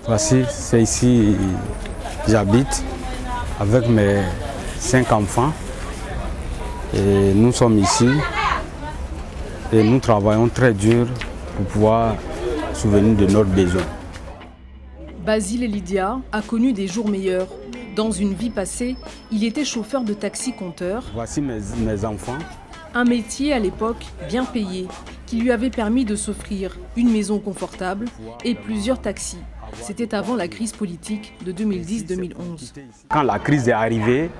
Voici, c'est ici j'habite avec mes 5 enfants. Et nous sommes ici et nous travaillons très dur pour pouvoir souvenir de nos besoins. Basile Lydia a connu des jours meilleurs. Dans une vie passée, il était chauffeur de taxi-compteur. Voici mes enfants. Un métier à l'époque bien payé, qui lui avait permis de s'offrir une maison confortable et plusieurs taxis. C'était avant la crise politique de 2010-2011. Quand la crise est arrivée,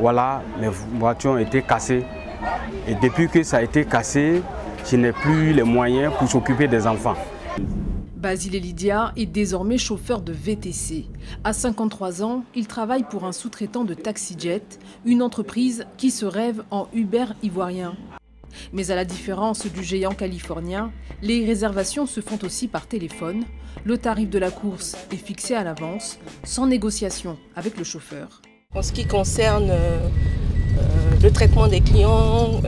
voilà, les voitures ont été cassées. Et depuis que ça a été cassé, je n'ai plus les moyens pour s'occuper des enfants. Basile Lydia est désormais chauffeur de VTC. À 53 ans, il travaille pour un sous-traitant de TaxiJet, une entreprise qui se rêve en Uber ivoirien. Mais à la différence du géant californien, les réservations se font aussi par téléphone. Le tarif de la course est fixé à l'avance, sans négociation avec le chauffeur. En ce qui concerne le traitement des clients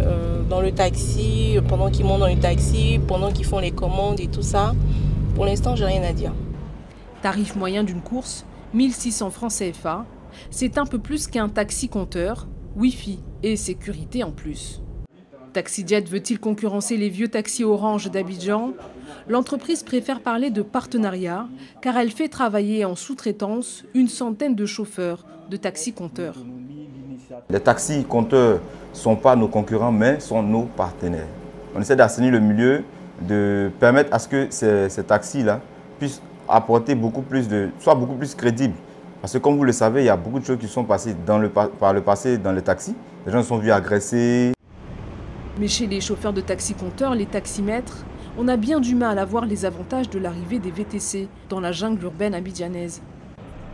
dans le taxi, pendant qu'ils montent dans le taxi, pendant qu'ils font les commandes et tout ça, pour l'instant, j'ai rien à dire. Tarif moyen d'une course, 1600 francs CFA. C'est un peu plus qu'un taxi-compteur, Wi-Fi et sécurité en plus. TaxiJet veut-il concurrencer les vieux taxis Orange d'Abidjan? L'entreprise préfère parler de partenariat car elle fait travailler en sous-traitance une centaine de chauffeurs de taxi-compteurs. Les taxis-compteurs ne sont pas nos concurrents mais sont nos partenaires. On essaie d'assainir le milieu, de permettre à ce que ces taxis-là puissent apporter soient beaucoup plus crédibles. Parce que comme vous le savez, il y a beaucoup de choses qui sont passées par le passé dans les taxis. Les gens se sont vus agressés. Mais chez les chauffeurs de taxi-compteurs, les taximètres, on a bien du mal à voir les avantages de l'arrivée des VTC dans la jungle urbaine abidjanaise.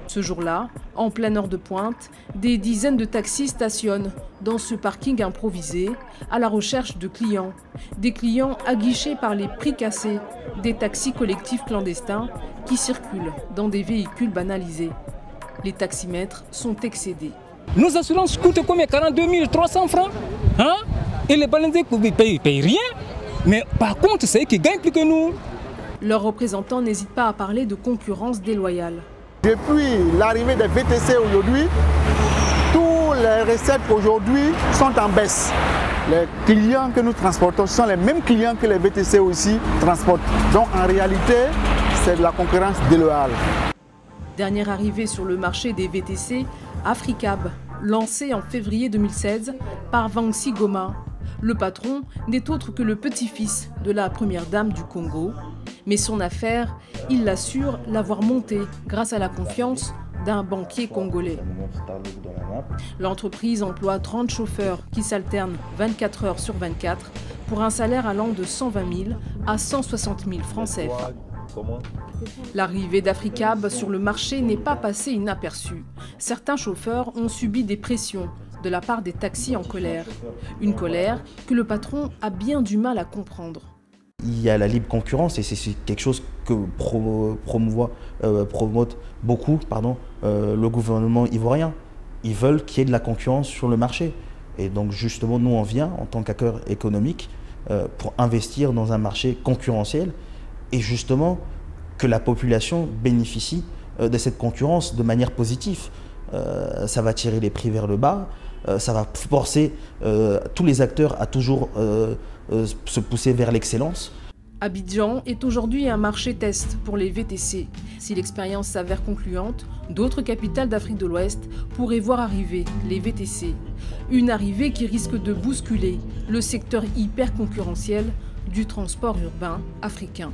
Ce jour-là, en pleine heure de pointe, des dizaines de taxis stationnent dans ce parking improvisé à la recherche de clients. Des clients aguichés par les prix cassés, des taxis collectifs clandestins qui circulent dans des véhicules banalisés. Les taximètres sont excédés. Nos assurances coûtent combien? 42 300 francs, hein? Et les balanciers ne payent rien. Mais par contre, c'est eux qui gagnent plus que nous. Leurs représentants n'hésitent pas à parler de concurrence déloyale. Depuis l'arrivée des VTC aujourd'hui, tous les recettes aujourd'hui sont en baisse. Les clients que nous transportons sont les mêmes clients que les VTC aussi transportent. Donc en réalité, c'est de la concurrence déloyale. Dernière arrivée sur le marché des VTC, Africab, lancé en février 2016 par Vanksi Goma. Le patron n'est autre que le petit-fils de la première dame du Congo. Mais son affaire, il l'assure l'avoir montée grâce à la confiance d'un banquier congolais. L'entreprise emploie 30 chauffeurs qui s'alternent 24 heures sur 24 pour un salaire allant de 120 000 à 160 000 francs CFA. L'arrivée d'Africab sur le marché n'est pas passée inaperçue. Certains chauffeurs ont subi des pressions de la part des taxis en colère. Une colère que le patron a bien du mal à comprendre. Il y a la libre concurrence et c'est quelque chose que promote beaucoup le gouvernement ivoirien. Ils veulent qu'il y ait de la concurrence sur le marché. Et donc justement, nous on vient en tant qu'acteur économique pour investir dans un marché concurrentiel et justement que la population bénéficie de cette concurrence de manière positive. Ça va tirer les prix vers le bas, ça va forcer tous les acteurs à toujours se pousser vers l'excellence. Abidjan est aujourd'hui un marché test pour les VTC. Si l'expérience s'avère concluante, d'autres capitales d'Afrique de l'Ouest pourraient voir arriver les VTC. Une arrivée qui risque de bousculer le secteur hyper concurrentiel du transport urbain africain.